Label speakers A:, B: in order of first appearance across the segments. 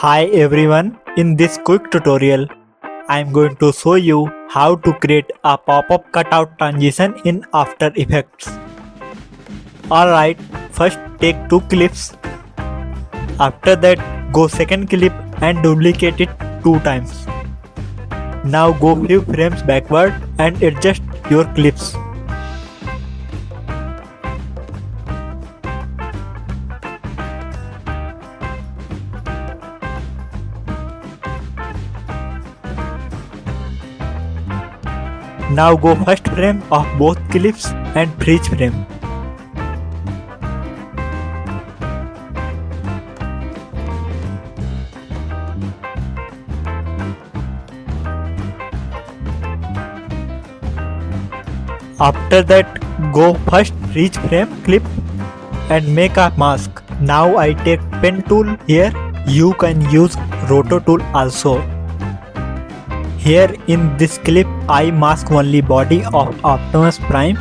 A: Hi everyone, in this quick tutorial, I am going to show you how to create a pop-up cutout transition in After Effects. Alright, first take two clips. After that, go second clip and duplicate it 2 times. Now go few frames backward and adjust your clips. Now go first frame of both clips and freeze frame. After that, go first freeze frame clip and make a mask. Now I take pen tool here. You can use roto tool also. Here in this clip, I mask only body of Optimus Prime.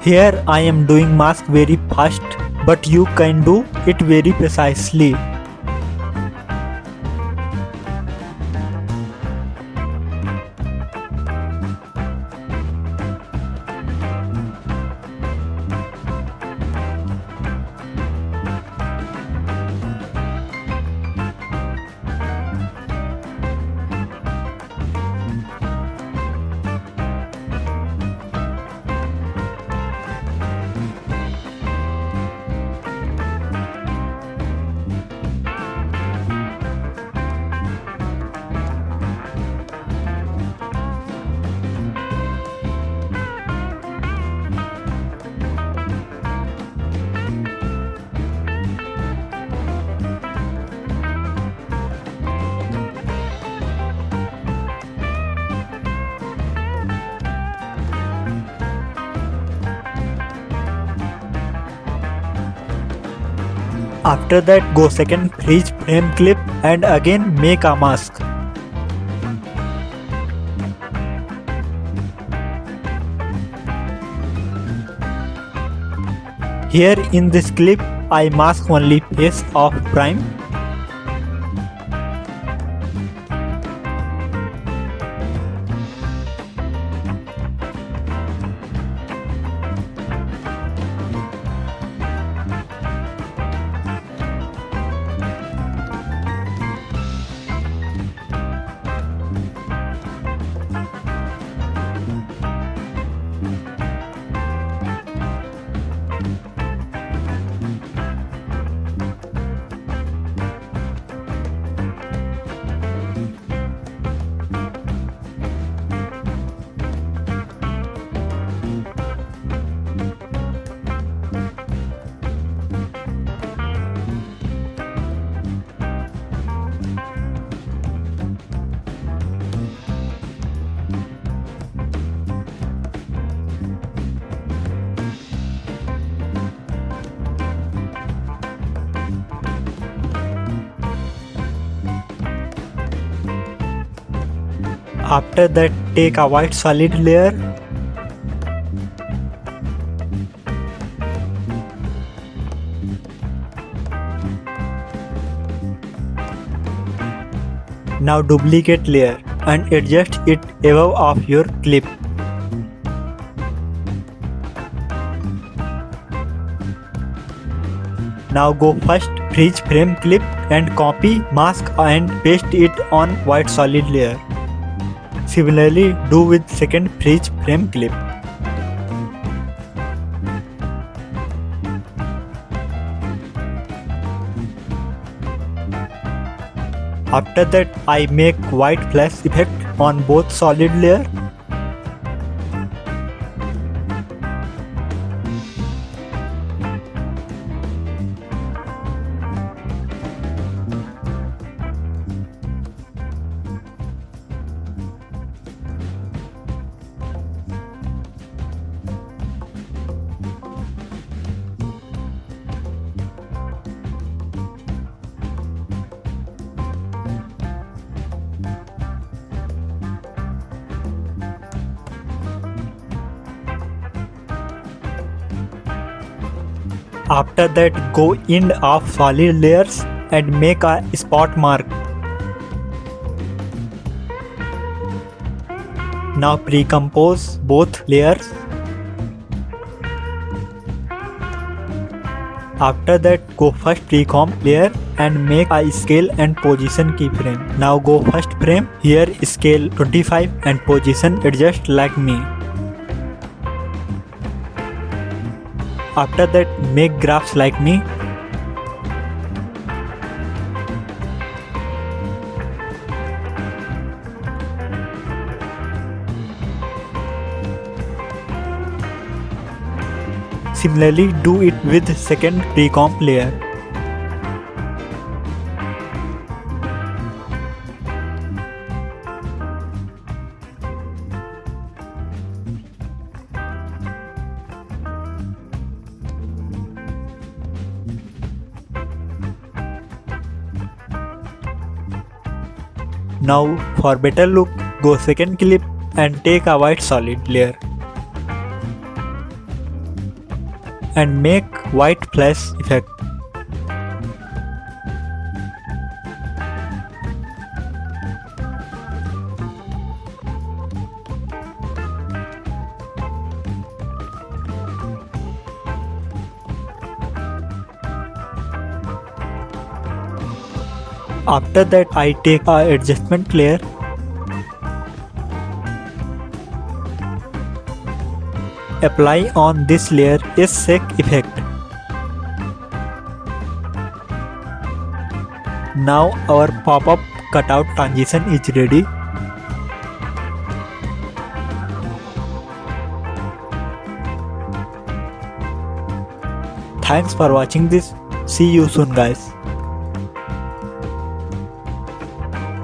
A: Here I am doing mask very fast, but you can do it very precisely. After that, go second freeze frame clip and again make a mask. Here in this clip, I mask only face of Prime. After that, take a white solid layer. Now duplicate layer and adjust it above of your clip. Now go first freeze frame clip and copy mask and paste it on white solid layer. Similarly, do with second freeze frame clip. After that, I make white flash effect on both solid layer. After that, go end of solid layers and make a spot mark. Now pre-compose both layers. After that, go first pre-comp layer and make a scale and position keyframe. Now go first frame, here scale 25 and position adjust like me. After that, make graphs like me. Similarly, do it with second pre-comp layer. Now for better look, go second clip and take a white solid layer and make white flash effect. After that, I take a adjustment layer apply on this layer a shake effect. Now our pop-up cutout transition is ready. Thanks for watching this. See you soon guys.